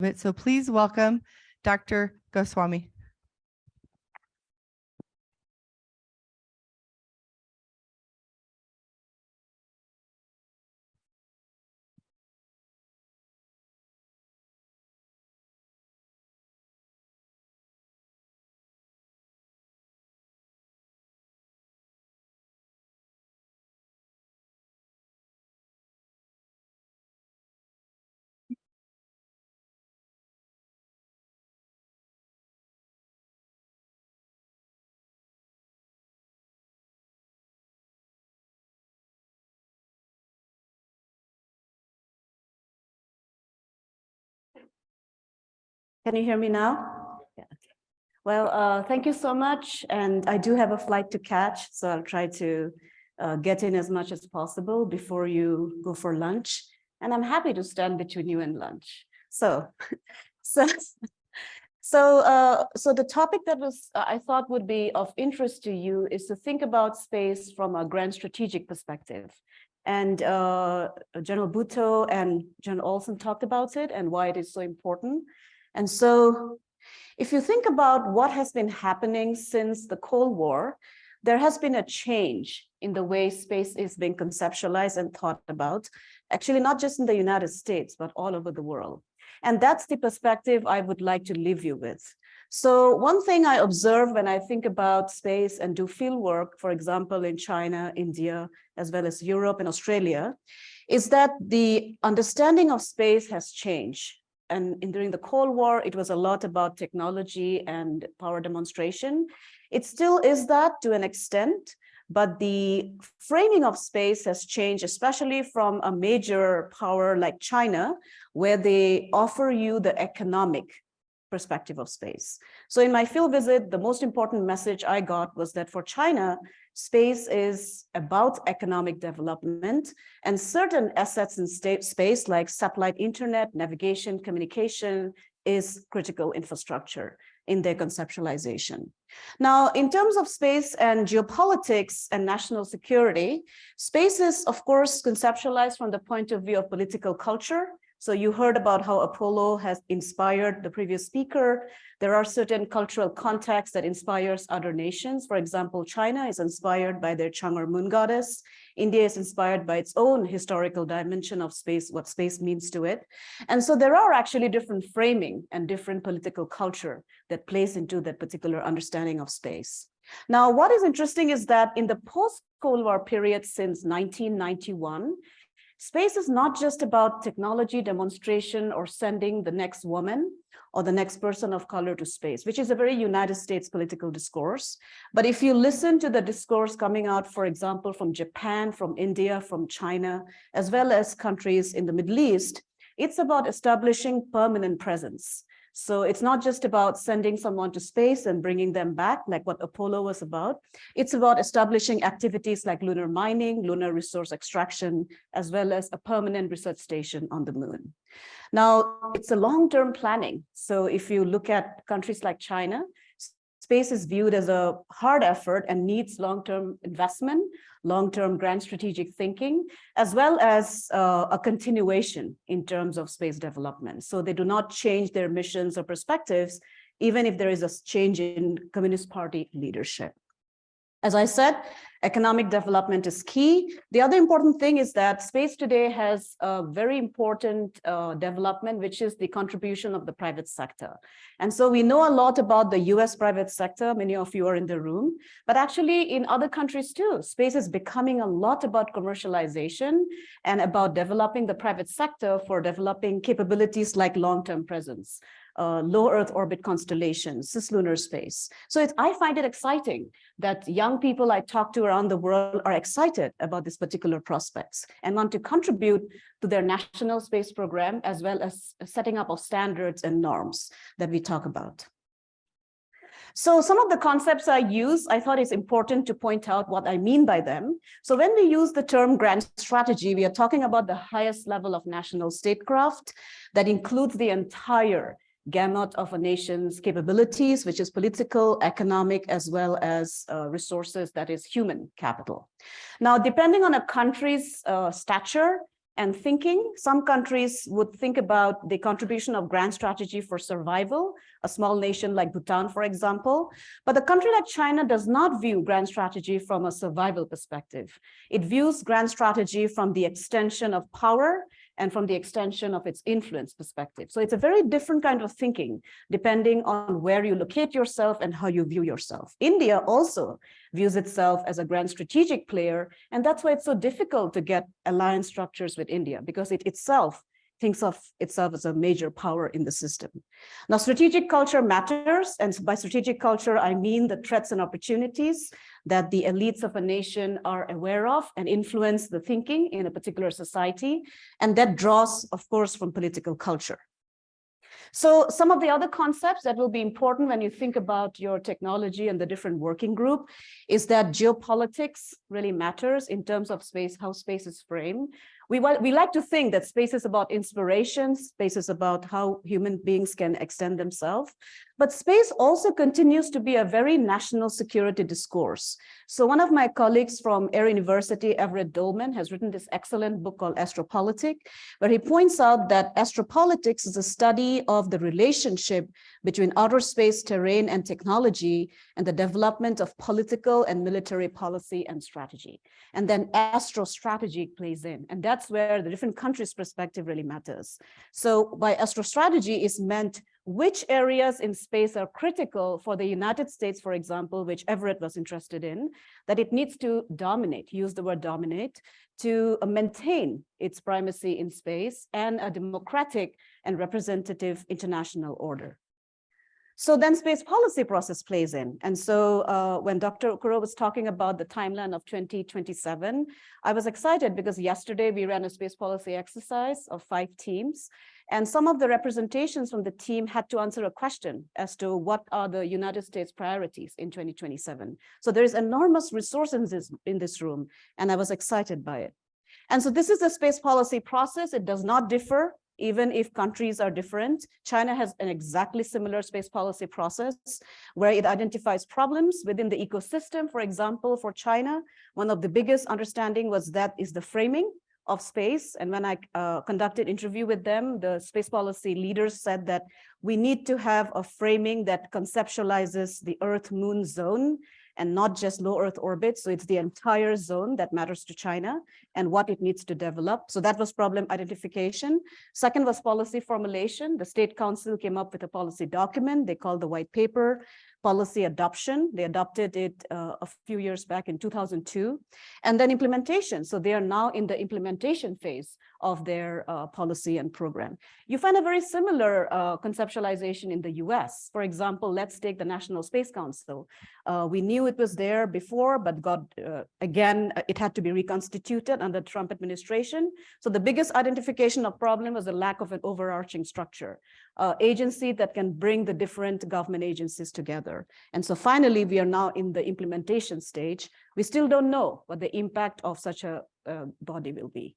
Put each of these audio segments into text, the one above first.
So please welcome Dr. Goswami. Can you hear me now? Yeah. Well, thank you so much. And I do have a flight to catch, so I'll try to get in as much as possible before you go for lunch. And I'm happy to stand between you and lunch. So the topic that I thought would be of interest to you is to think about space from a grand strategic perspective. And General Bhutto and General Olson talked about it and why it is so important. And so if you think about what has been happening since the Cold War, there has been a change in the way space is being conceptualized and thought about, actually not just in the United States, but all over the world. And that's the perspective I would like to leave you with. So one thing I observe when I think about space and do field work, for example, in China, India, as well as Europe and Australia, is that the understanding of space has changed. And during the Cold War, it was a lot about technology and power demonstration. It still is that to an extent, but the framing of space has changed, especially from a major power like China, where they offer you the economic perspective of space. So in my field visit, the most important message I got was that for China, space is about economic development, and certain assets in space like satellite internet, navigation, communication is critical infrastructure in their conceptualization. Now, in terms of space and geopolitics and national security, space is, of course, conceptualized from the point of view of political culture. So you heard about how Apollo has inspired the previous speaker. There are certain cultural contexts that inspires other nations. For example, China is inspired by their Chang'e moon goddess. India is inspired by its own historical dimension of space, what space means to it. And so there are actually different framing and different political culture that plays into that particular understanding of space. Now, what is interesting is that in the post-Cold War period since 1991, space is not just about technology demonstration or sending the next woman or the next person of color to space, which is a very United States political discourse. But if you listen to the discourse coming out, for example, from Japan, from India, from China, as well as countries in the Middle East, it's about establishing permanent presence. So it's not just about sending someone to space and bringing them back, like what Apollo was about. It's about establishing activities like lunar mining, lunar resource extraction, as well as a permanent research station on the moon. Now, it's a long-term planning. So if you look at countries like China, space is viewed as a hard effort and needs long-term investment, long-term grand strategic thinking, as well as a continuation in terms of space development. So they do not change their missions or perspectives, even if there is a change in Communist Party leadership. As I said, economic development is key. The other important thing is that space today has a very important development, which is the contribution of the private sector. And so we know a lot about the US private sector. Many of you are in the room, but actually in other countries too, space is becoming a lot about commercialization and about developing the private sector for developing capabilities like long-term presence. Low Earth orbit constellations, cislunar space. So I find it exciting that young people I talk to around the world are excited about these particular prospects and want to contribute to their national space program, as well as setting up of standards and norms that we talk about. So some of the concepts I use, I thought it's important to point out what I mean by them. So when we use the term grand strategy, we are talking about the highest level of national statecraft that includes the entire gamut of a nation's capabilities, which is political, economic, as well as resources, that is human capital. Now, depending on a country's stature and thinking. Some countries would think about the contribution of grand strategy for survival, a small nation like Bhutan, for example. But a country like China does not view grand strategy from a survival perspective. It views grand strategy from the extension of power and from the extension of its influence perspective. So it's a very different kind of thinking, depending on where you locate yourself and how you view yourself. India also views itself as a grand strategic player, and that's why it's so difficult to get alliance structures with India, because it itself thinks of itself as a major power in the system. Now, strategic culture matters, and by strategic culture, I mean the threats and opportunities that the elites of a nation are aware of and influence the thinking in a particular society, and that draws, of course, from political culture. So some of the other concepts that will be important when you think about your technology and the different working group is that geopolitics really matters in terms of space, how space is framed. We like to think that space is about inspiration, space is about how human beings can extend themselves, but space also continues to be a very national security discourse. So one of my colleagues from Air University, Everett Dolman, has written this excellent book called Astropolitics, where he points out that astropolitics is a study of the relationship between outer space, terrain, and technology, and the development of political and military policy and strategy. And then astrostrategy plays in, and that's where the different countries' perspective really matters. So by astrostrategy is meant which areas in space are critical for the United States, for example, which Everett was interested in, that it needs to dominate, use the word dominate, to maintain its primacy in space and a democratic and representative international order. So then space policy process plays in. And so when Dr. Okuro was talking about the timeline of 2027, I was excited because yesterday we ran a space policy exercise of 5 teams. And some of the representations from the team had to answer a question as to what are the United States priorities in 2027. So there is enormous resources in this room, and I was excited by it. And so this is the space policy process. It does not differ, even if countries are different. China has an exactly similar space policy process where it identifies problems within the ecosystem. For example, for China, one of the biggest understanding was that is the framing of space. And when I conducted interview with them, the space policy leaders said that we need to have a framing that conceptualizes the Earth-Moon zone and not just low Earth orbit. So it's the entire zone that matters to China and what it needs to develop. So that was problem identification. Second was policy formulation. The State Council came up with a policy document they called the white paper. Policy adoption, they adopted it a few years back in 2002, and then implementation. So they are now in the implementation phase of their policy and program. You find a very similar conceptualization in the US. For example, let's take the National Space Council. We knew it was there before, but again, it had to be reconstituted under the Trump administration. So the biggest identification of problem was the lack of an overarching structure, agency that can bring the different government agencies together. And so finally, we are now in the implementation stage. We still don't know what the impact of such a body will be.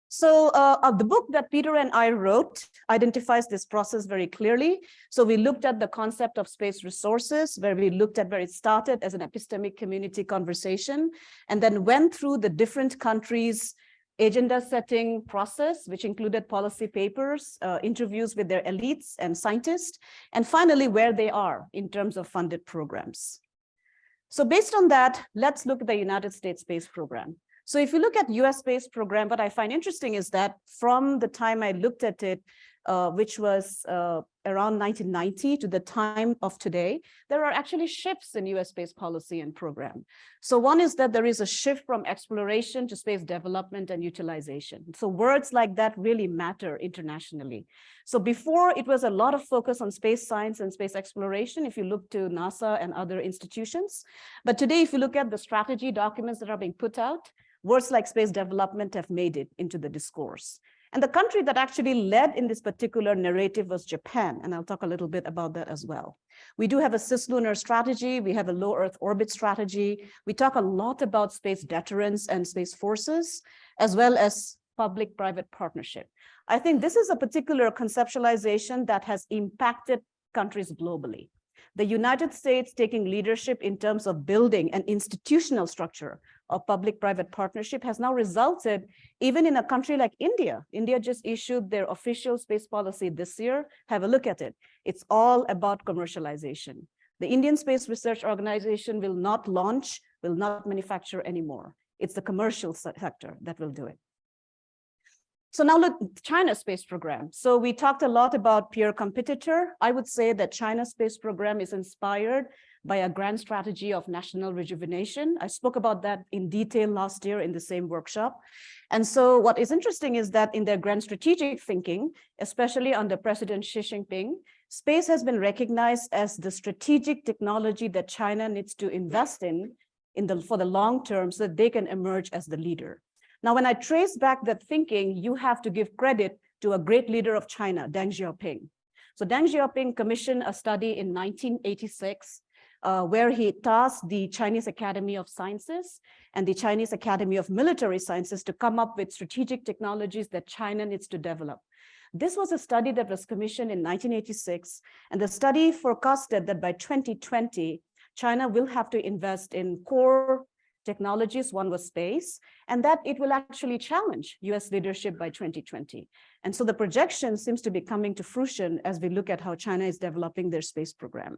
So the book that Peter and I wrote identifies this process very clearly. So we looked at the concept of space resources, where we looked at where it started as an epistemic community conversation, and then went through the different countries' agenda setting process, which included policy papers, interviews with their elites and scientists, and finally where they are in terms of funded programs. So based on that, let's look at the United States space program. So if you look at US space program, what I find interesting is that from the time I looked at it, which was around 1990 to the time of today, there are actually shifts in US space policy and program. So one is that there is a shift from exploration to space development and utilization. So words like that really matter internationally. So before, it was a lot of focus on space science and space exploration, if you look to NASA and other institutions. But today, if you look at the strategy documents that are being put out, words like space development have made it into the discourse. And the country that actually led in this particular narrative was Japan, and I'll talk a little bit about that as well. We do have a cislunar strategy, we have a low Earth orbit strategy, we talk a lot about space deterrence and space forces, as well as public-private partnership. I think this is a particular conceptualization that has impacted countries globally. The United States taking leadership in terms of building an institutional structure of public-private partnership has now resulted even in a country like India. India just issued their official space policy this year. Have a look at it. It's all about commercialization. The Indian Space Research Organization will not launch, will not manufacture anymore. It's the commercial sector that will do it. So now look, China's space program. So we talked a lot about peer competitor. I would say that China's space program is inspired by a grand strategy of national rejuvenation. I spoke about that in detail last year in the same workshop. And so what is interesting is that in their grand strategic thinking, especially under President Xi Jinping, space has been recognized as the strategic technology that China needs to invest in for the long term so that they can emerge as the leader. Now, when I trace back that thinking, you have to give credit to a great leader of China, Deng Xiaoping. So Deng Xiaoping commissioned a study in 1986 where he tasked the Chinese Academy of Sciences and the Chinese Academy of Military Sciences to come up with strategic technologies that China needs to develop. This was a study that was commissioned in 1986, and the study forecasted that by 2020, China will have to invest in core technologies. One was space, and that it will actually challenge US leadership by 2020. And so the projection seems to be coming to fruition as we look at how China is developing their space program.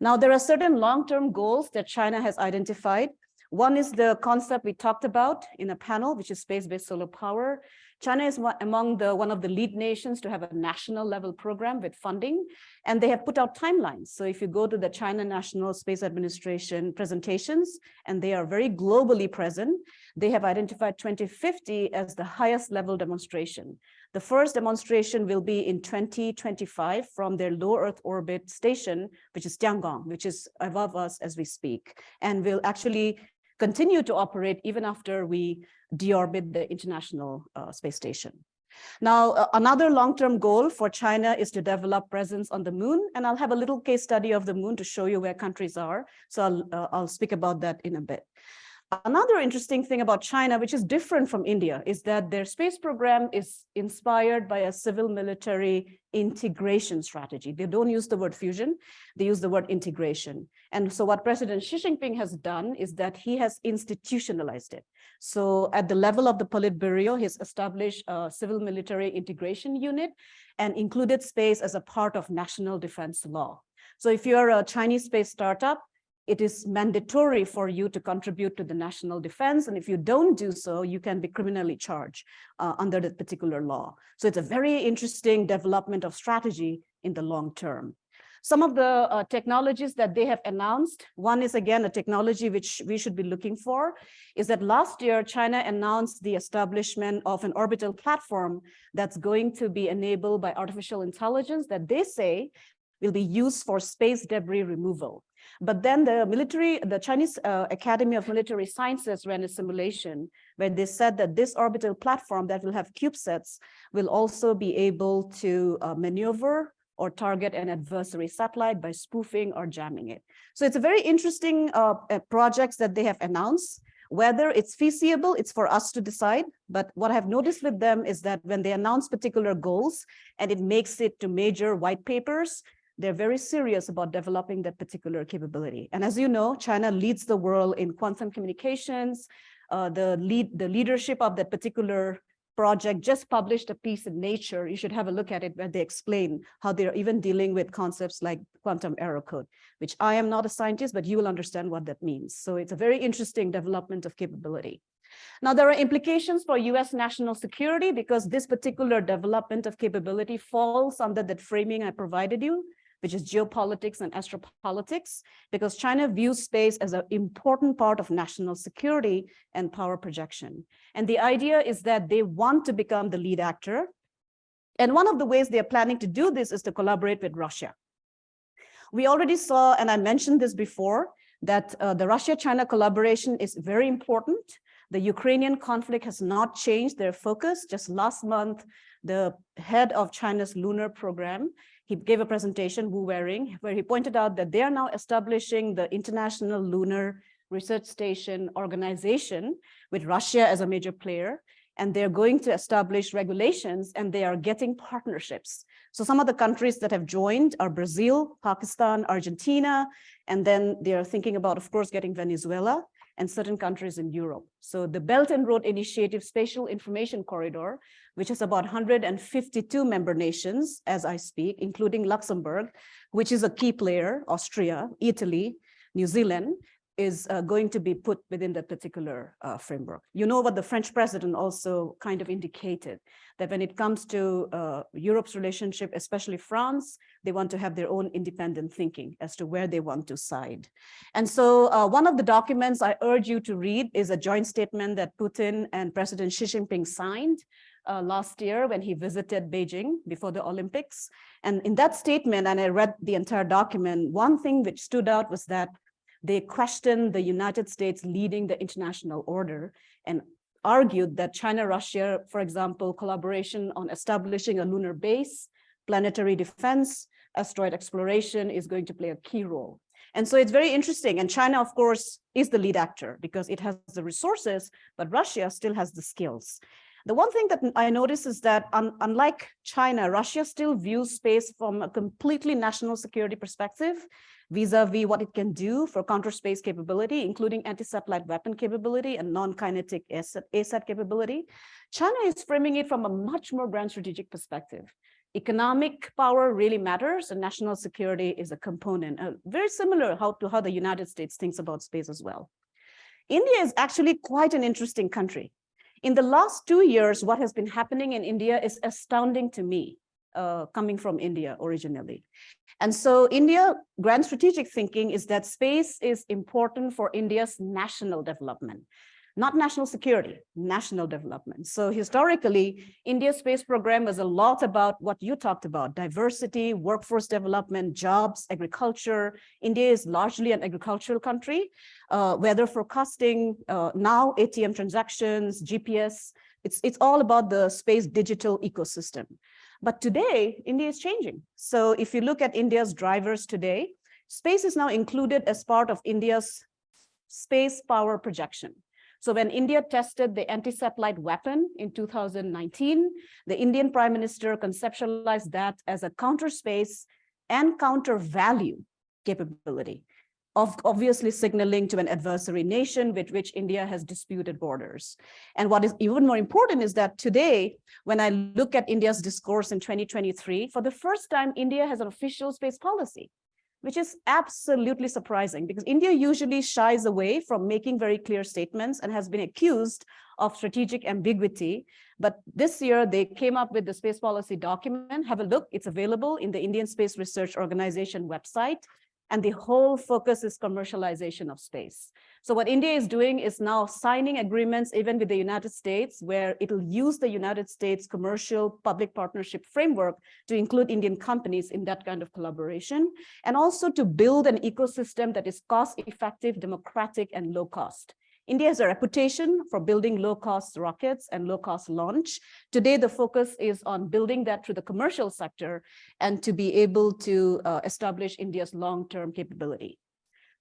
Now, there are certain long-term goals that China has identified. One is the concept we talked about in a panel, which is space-based solar power. China is among one of the lead nations to have a national level program with funding, and they have put out timelines. So if you go to the China National Space Administration presentations, and they are very globally present, they have identified 2050 as the highest level demonstration. The first demonstration will be in 2025 from their low Earth orbit station, which is Tiangong, which is above us as we speak, and will actually continue to operate even after we deorbit the International Space Station. Now, another long-term goal for China is to develop presence on the moon, and I'll have a little case study of the moon to show you where countries are. So I'll speak about that in a bit. Another interesting thing about China, which is different from India, is that their space program is inspired by a civil-military integration strategy. They don't use the word fusion, they use the word integration. And so what President Xi Jinping has done is that he has institutionalized it. So at the level of the Politburo, he's established a civil-military integration unit and included space as a part of national defense law. So if you're a Chinese space startup, it is mandatory for you to contribute to the national defense. And if you don't do so, you can be criminally charged under that particular law. So it's a very interesting development of strategy in the long term. Some of the technologies that they have announced, one is again a technology which we should be looking for, is that last year China announced the establishment of an orbital platform that's going to be enabled by artificial intelligence that they say will be used for space debris removal. But then the Chinese Academy of Military Sciences ran a simulation where they said that this orbital platform that will have CubeSats will also be able to maneuver or target an adversary satellite by spoofing or jamming it. So it's a very interesting projects that they have announced. Whether it's feasible, it's for us to decide. But what I've noticed with them is that when they announce particular goals and it makes it to major white papers, they're very serious about developing that particular capability. And as you know, China leads the world in quantum communications. The leadership of that particular project just published a piece in Nature. You should have a look at it where they explain how they're even dealing with concepts like quantum error code, which I am not a scientist, but you will understand what that means. So it's a very interesting development of capability. Now, there are implications for US national security because this particular development of capability falls under that framing I provided you, which is geopolitics and astropolitics, because China views space as an important part of national security and power projection. And the idea is that they want to become the lead actor. And one of the ways they're planning to do this is to collaborate with Russia. We already saw, and I mentioned this before, that the Russia-China collaboration is very important. The Ukrainian conflict has not changed their focus. Just last month, the head of China's lunar program, he gave a presentation, Wu Weiring, where he pointed out that they are now establishing the International Lunar Research Station Organization with Russia as a major player, and they're going to establish regulations and they are getting partnerships. So some of the countries that have joined are Brazil, Pakistan, Argentina, and then they're thinking about, of course, getting Venezuela. and certain countries in Europe. So the Belt and Road Initiative Spatial Information Corridor, which has about 152 member nations as I speak, including Luxembourg, which is a key player, Austria, Italy, New Zealand, is going to be put within that particular framework. You know what the French president also kind of indicated, that when it comes to Europe's relationship, especially France, they want to have their own independent thinking as to where they want to side. And so one of the documents I urge you to read is a joint statement that Putin and President Xi Jinping signed last year when he visited Beijing before the Olympics. And in that statement, and I read the entire document, one thing which stood out was that they questioned the United States leading the international order and argued that China-Russia, for example, collaboration on establishing a lunar base, planetary defense, asteroid exploration is going to play a key role. And so it's very interesting. And China, of course, is the lead actor because it has the resources, but Russia still has the skills. The one thing that I notice is that unlike China, Russia still views space from a completely national security perspective, vis-a-vis what it can do for counter-space capability, including anti-satellite weapon capability and non-kinetic ASAT capability. China is framing it from a much more grand strategic perspective. Economic power really matters, and national security is a component, very similar to how the United States thinks about space as well. India is actually quite an interesting country. In the last 2 years, what has been happening in India is astounding to me, coming from India originally. And so India, grand strategic thinking is that space is important for India's national development, not national security, national development. So historically, India's space program was a lot about what you talked about, diversity, workforce development, jobs, agriculture. India is largely an agricultural country, weather forecasting, now ATM transactions, GPS, it's all about the space digital ecosystem. But today, India is changing. So if you look at India's drivers today, space is now included as part of India's space power projection. So when India tested the anti-satellite weapon in 2019, the Indian Prime Minister conceptualized that as a counter space and counter value capability, of obviously signaling to an adversary nation with which India has disputed borders. And what is even more important is that today, when I look at India's discourse in 2023, for the first time, India has an official space policy, which is absolutely surprising because India usually shies away from making very clear statements and has been accused of strategic ambiguity. But this year, they came up with the space policy document. Have a look. It's available in the Indian Space Research Organization website. And the whole focus is commercialization of space. So what India is doing is now signing agreements even with the United States, where it'll use the United States commercial public partnership framework to include Indian companies in that kind of collaboration, and also to build an ecosystem that is cost-effective, democratic, and low cost. India has a reputation for building low-cost rockets and low-cost launch. Today, the focus is on building that through the commercial sector and to be able to establish India's long-term capability.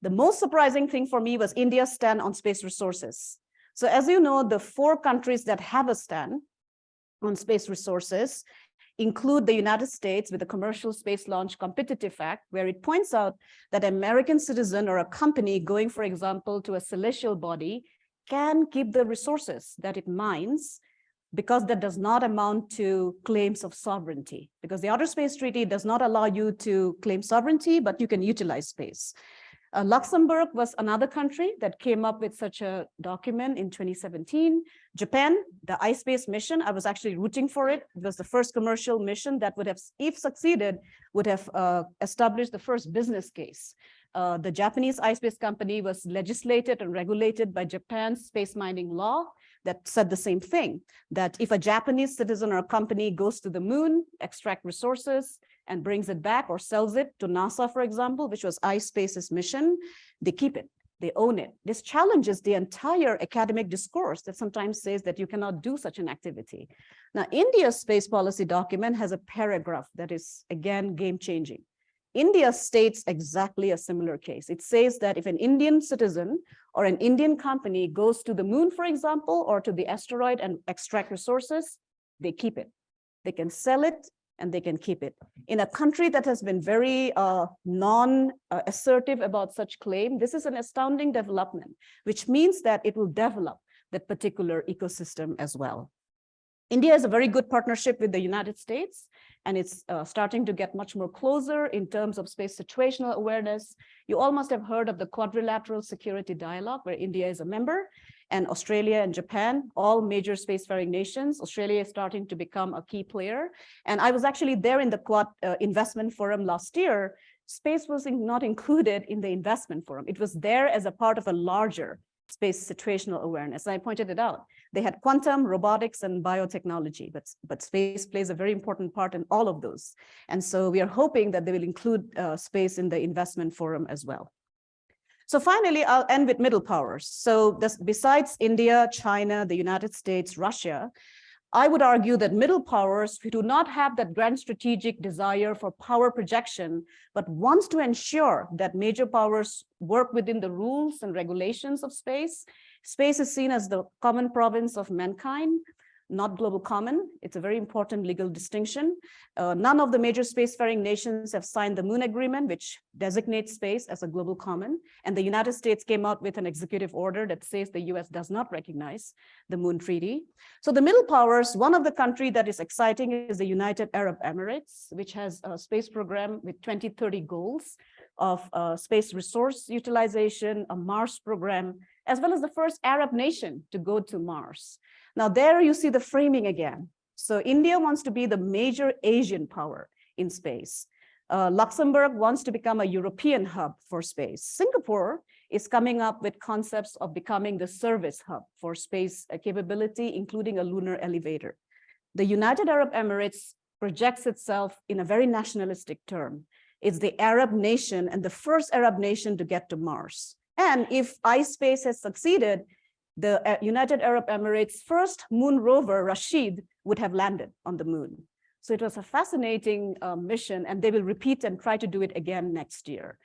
The most surprising thing for me was India's stand on space resources. So as you know, the 4 countries that have a stand on space resources include the United States with the Commercial Space Launch Competitive Act, where it points out that an American citizen or a company going, for example, to a celestial body can keep the resources that it mines because that does not amount to claims of sovereignty, because the Outer Space Treaty does not allow you to claim sovereignty, but you can utilize space. Luxembourg was another country that came up with such a document in 2017. Japan, the iSpace mission, I was actually rooting for it. It was the first commercial mission that would have, if succeeded, would have established the first business case. The Japanese iSpace company was legislated and regulated by Japan's space mining law that said the same thing, that if a Japanese citizen or a company goes to the moon, extract resources, and brings it back or sells it to NASA, for example, which was iSpace's mission, they keep it, they own it. This challenges the entire academic discourse that sometimes says that you cannot do such an activity. Now, India's space policy document has a paragraph that is, again, game-changing. India states exactly a similar case. It says that if an Indian citizen or an Indian company goes to the moon, for example, or to the asteroid and extract resources, they keep it. They can sell it and they can keep it. In a country that has been very non-assertive about such claim, this is an astounding development, which means that it will develop that particular ecosystem as well. India has a very good partnership with the United States, and it's starting to get much more closer in terms of space situational awareness. You all must have heard of the Quadrilateral Security Dialogue, where India is a member, and Australia and Japan, all major spacefaring nations. Australia is starting to become a key player. And I was actually there in the Quad Investment Forum last year. Space was not included in the investment forum. It was there as a part of a larger space situational awareness. And I pointed it out. They had quantum, robotics, and biotechnology, but space plays a very important part in all of those. And so we are hoping that they will include space in the investment forum as well. So finally, I'll end with middle powers. So besides India, China, the United States, Russia, I would argue that middle powers who do not have that grand strategic desire for power projection, but wants to ensure that major powers work within the rules and regulations of space. Space is seen as the common province of mankind, not global common. It's a very important legal distinction. None of the major spacefaring nations have signed the Moon Agreement, which designates space as a global common. And the United States came out with an executive order that says the US does not recognize the Moon Treaty. So the middle powers, one of the countries that is exciting is the United Arab Emirates, which has a space program with 2030 goals of space resource utilization, a Mars program, as well as the first Arab nation to go to Mars. Now there you see the framing again. So India wants to be the major Asian power in space. Luxembourg wants to become a European hub for space. Singapore is coming up with concepts of becoming the service hub for space capability, including a lunar elevator. The United Arab Emirates projects itself in a very nationalistic term. It's the Arab nation and the first Arab nation to get to Mars. And if iSpace has succeeded, the United Arab Emirates' first moon rover, Rashid, would have landed on the moon. So it was a fascinating mission, and they will repeat and try to do it again next year.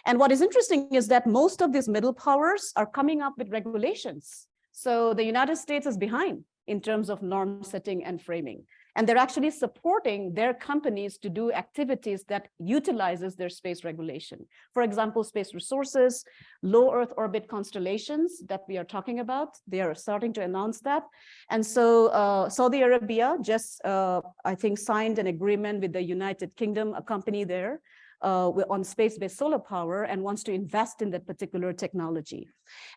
And what is interesting is that most of these middle powers are coming up with regulations. So the United States is behind in terms of norm setting and framing. And they're actually supporting their companies to do activities that utilizes their space regulation. For example, space resources, low Earth orbit constellations that we are talking about, they are starting to announce that. And so Saudi Arabia just, I think, signed an agreement with the United Kingdom, a company there, on space-based solar power, and wants to invest in that particular technology.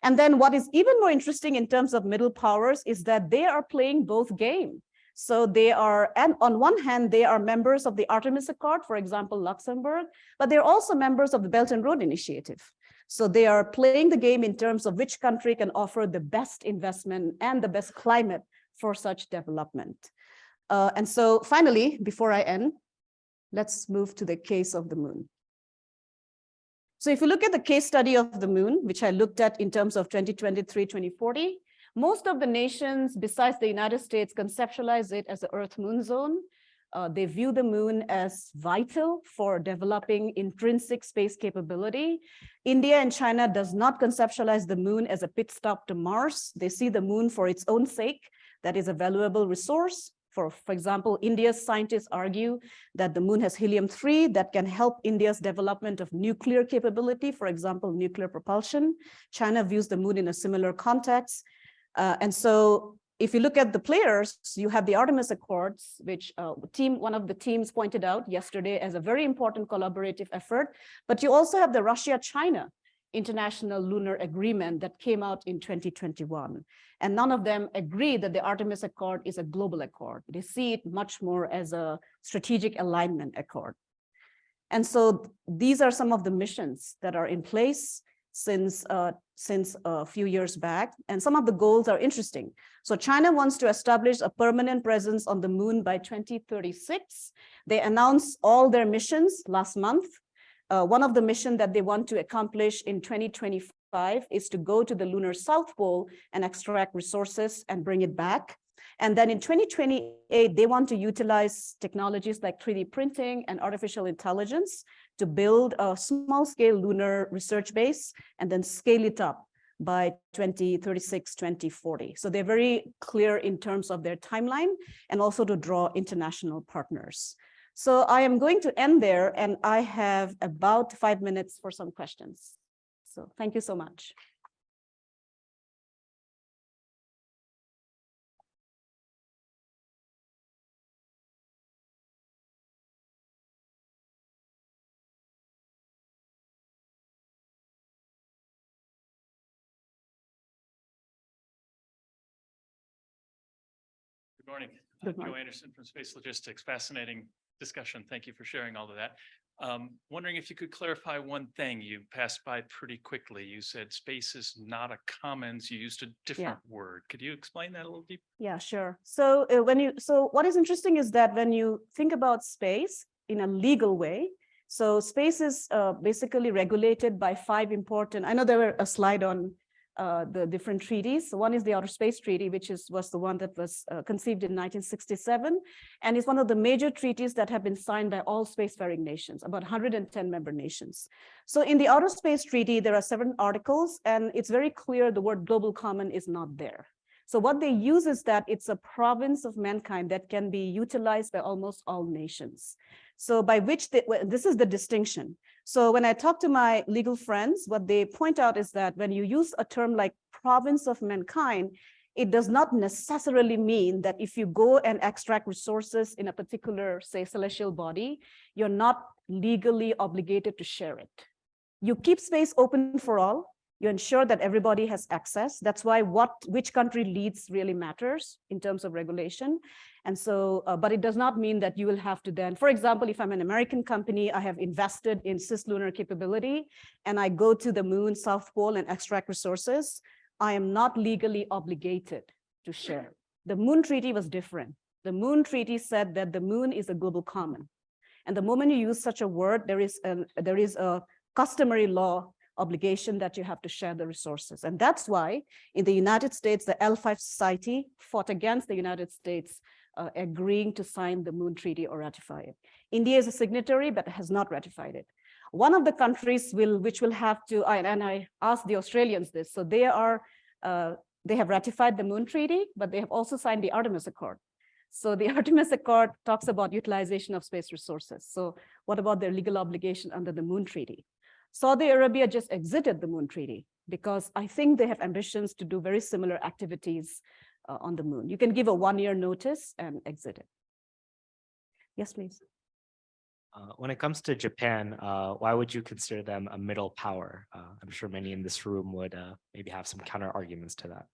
And then what is even more interesting in terms of middle powers is that they are playing both games. So they are, and on one hand, they are members of the Artemis Accord, for example, Luxembourg, but they're also members of the Belt and Road Initiative. So they are playing the game in terms of which country can offer the best investment and the best climate for such development. And so finally, before I end, let's move to the case of the moon. So if you look at the case study of the moon, which I looked at in terms of 2023, 2040, most of the nations, besides the United States, conceptualize it as the Earth-Moon zone. They view the moon as vital for developing intrinsic space capability. India and China does not conceptualize the moon as a pit stop to Mars. They see the moon for its own sake. That is a valuable resource. For example, India's scientists argue that the moon has helium-3 that can help India's development of nuclear capability, for example, nuclear propulsion. China views the moon in a similar context. And so if you look at the players, you have the Artemis Accords, which one of the teams pointed out yesterday as a very important collaborative effort. But you also have the Russia-China International Lunar Agreement that came out in 2021. And none of them agree that the Artemis Accord is a global accord. They see it much more as a strategic alignment accord. And so these are some of the missions that are in place since a few years back, and some of the goals are interesting. So China wants to establish a permanent presence on the moon by 2036. They announced all their missions last month. One of the missions that they want to accomplish in 2025 is to go to the lunar South Pole and extract resources and bring it back. And then in 2028, they want to utilize technologies like 3D printing and artificial intelligence to build a small-scale lunar research base and then scale it up by 2036, 2040. So they're very clear in terms of their timeline and also to draw international partners. So I am going to end there, and I have about 5 minutes for some questions. So thank you so much. Good morning. Good morning. Joe Anderson from Space Logistics. Fascinating discussion. Thank you for sharing all of that. Wondering if you could clarify one thing. You passed by pretty quickly. You said space is not a commons. You used a different word. Could you explain that a little deeper? Yeah, sure. So what is interesting is that when you think about space in a legal way, so space is basically regulated by 5 important. I know there were a slide on the different treaties. So one is the Outer Space Treaty, which was the one that was conceived in 1967, and is one of the major treaties that have been signed by all spacefaring nations, about 110 member nations. So in the Outer Space Treaty, there are 7 articles, and it's very clear the word global common is not there. So what they use is that it's a province of mankind that can be utilized by almost all nations. So by which this is the distinction. So when I talk to my legal friends, what they point out is that when you use a term like province of mankind, it does not necessarily mean that if you go and extract resources in a particular, say, celestial body, you're not legally obligated to share it. You keep space open for all. You ensure that everybody has access. That's why which country leads really matters in terms of regulation. And so, but it does not mean that you will have to then, for example, if I'm an American company, I have invested in cislunar capability, and I go to the moon, South Pole, and extract resources, I am not legally obligated to share. The Moon Treaty was different. The Moon Treaty said that the moon is a global common. And the moment you use such a word, there is a customary law obligation that you have to share the resources. And that's why in the United States, the L5 Society fought against the United States agreeing to sign the Moon Treaty or ratify it. India is a signatory, but has not ratified it. One of the countries which will have to, and I asked the Australians this, so they have ratified the Moon Treaty, but they have also signed the Artemis Accord. So the Artemis Accord talks about utilization of space resources. So what about their legal obligation under the Moon Treaty? Saudi Arabia just exited the Moon Treaty because I think they have ambitions to do very similar activities on the moon. You can give a 1-year notice and exit it. Yes, please. When it comes to Japan, why would you consider them a middle power? I'm sure many in this room would maybe have some counter arguments to that.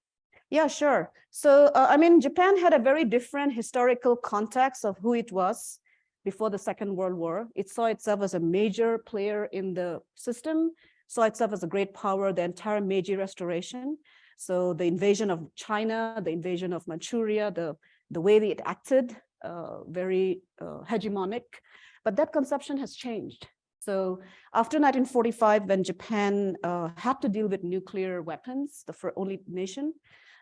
Yeah, sure. So, I mean, Japan had a very different historical context of who it was before the Second World War. It saw itself as a major player in the system, saw itself as a great power, the entire Meiji Restoration. So the invasion of China, the invasion of Manchuria, the way it acted, very hegemonic. But that conception has changed. So after 1945, when Japan had to deal with nuclear weapons, the only nation,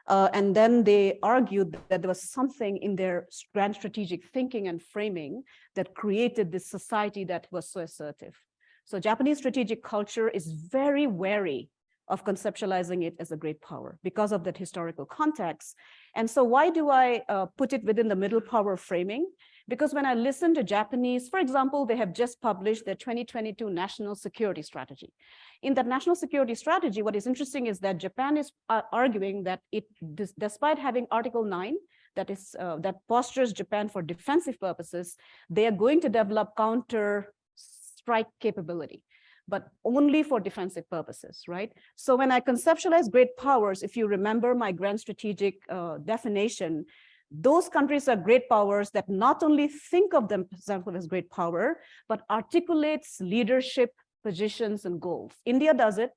and then they argued that there was something in their grand strategic thinking and framing that created this society that was so assertive. So Japanese strategic culture is very wary of conceptualizing it as a great power because of that historical context. And so why do I put it within the middle power framing? Because when I listen to Japanese, for example, they have just published their 2022 National Security Strategy. In that National Security Strategy, what is interesting is that Japan is arguing that despite having Article 9, that postures Japan for defensive purposes, they are going to develop counter strike capability, but only for defensive purposes, right? So when I conceptualize great powers, if you remember my grand strategic definition, those countries are great powers that not only think of themselves as great power, but articulates leadership positions and goals. India does it,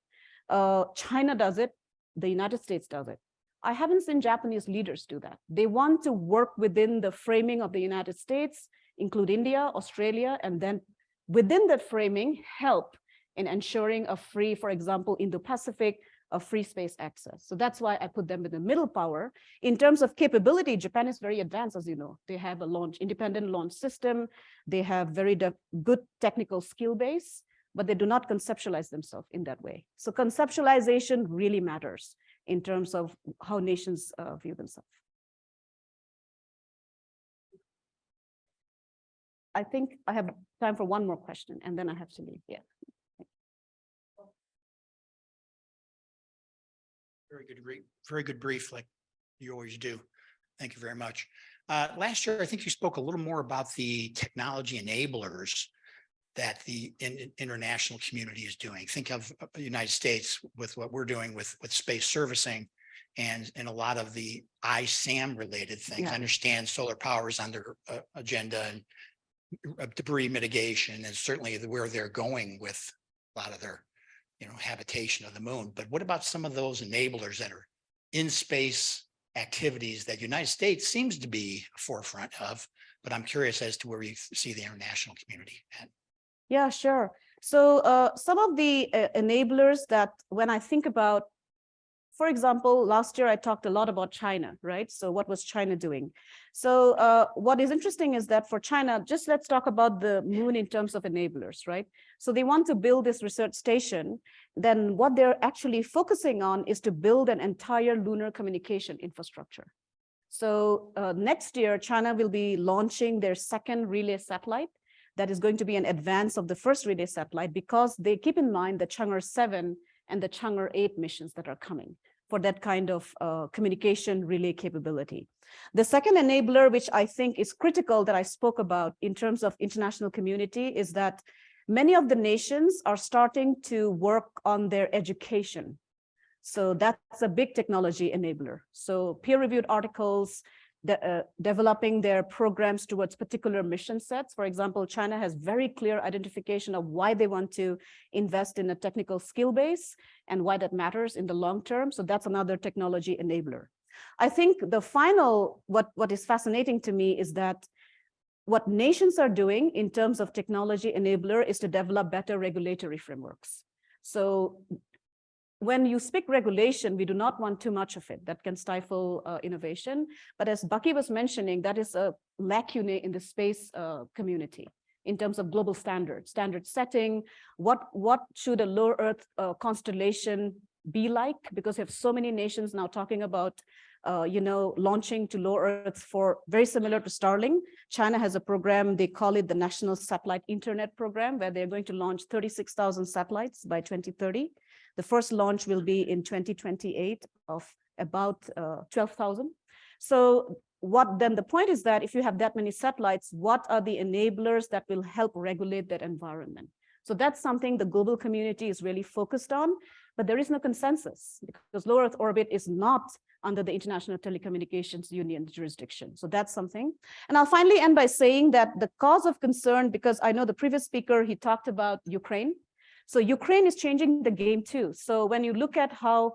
China does it, the United States does it. I haven't seen Japanese leaders do that. They want to work within the framing of the United States, include India, Australia, and then within that framing, help in ensuring a free, for example, Indo-Pacific, a free space access. So that's why I put them in the middle power. In terms of capability, Japan is very advanced, as you know. They have a independent launch system. They have very good technical skill base, but they do not conceptualize themselves in that way. So conceptualization really matters in terms of how nations view themselves. I think I have time for one more question and then I have to leave. Yeah. Very good brief, like you always do. Thank you very much. Last year, I think you spoke a little more about the technology enablers that the international community is doing. Think of the United States with what we're doing with space servicing and a lot of the ISAM related things. Yeah. I understand solar power is on their agenda and debris mitigation, and certainly where they're going with a lot of their, habitation of the moon. But what about some of those enablers that are in space activities that United States seems to be forefront of? But I'm curious as to where you see the international community at. Yeah, sure. So some of the enablers that when I think about, for example, last year I talked a lot about China, right? So what was China doing? So what is interesting is that for China, just let's talk about the moon in terms of enablers, right? So they want to build this research station. Then what they're actually focusing on is to build an entire lunar communication infrastructure. So next year, China will be launching their second relay satellite. That is going to be an advance of the first relay satellite, because they keep in mind the Chang'e 7 and the Chang'e 8 missions that are coming for that kind of communication relay capability. The second enabler, which I think is critical that I spoke about in terms of international community, is that many of the nations are starting to work on their education. So that's a big technology enabler. So peer-reviewed articles, developing their programs towards particular mission sets. For example, China has very clear identification of why they want to invest in a technical skill base and why that matters in the long term. So that's another technology enabler. I think the final, what is fascinating to me is that what nations are doing in terms of technology enabler is to develop better regulatory frameworks. So when you speak regulation, we do not want too much of it. That can stifle innovation. But as Bucky was mentioning, that is a lacune in the space community in terms of global standards, standard setting. What should a low Earth constellation be like? Because we have so many nations now talking about launching to low Earth for very similar to Starlink. China has a program, they call it the National Satellite Internet Program, where they're going to launch 36,000 satellites by 2030. The first launch will be in 2028 of about 12,000. So the point is that if you have that many satellites, what are the enablers that will help regulate that environment? So that's something the global community is really focused on, but there is no consensus because low Earth orbit is not under the International Telecommunications Union jurisdiction. So that's something. And I'll finally end by saying that the cause of concern, because I know the previous speaker, he talked about Ukraine. So Ukraine is changing the game too. So when you look at how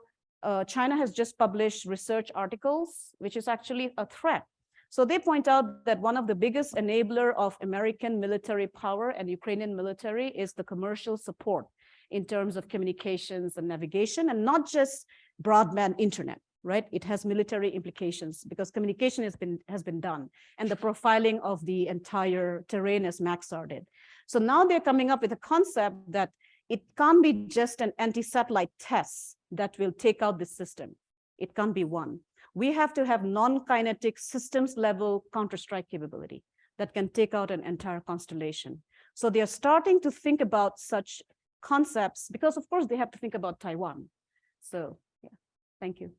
China has just published research articles, which is actually a threat. So they point out that one of the biggest enabler of American military power and Ukrainian military is the commercial support in terms of communications and navigation, and not just broadband internet, right? It has military implications because communication has been done, and the profiling of the entire terrain, as Maxar did. So now they're coming up with a concept that it can't be just an anti-satellite test that will take out the system. It can't be one. We have to have non-kinetic systems level counter-strike capability that can take out an entire constellation. So they are starting to think about such concepts because, of course, they have to think about Taiwan. So, yeah, thank you.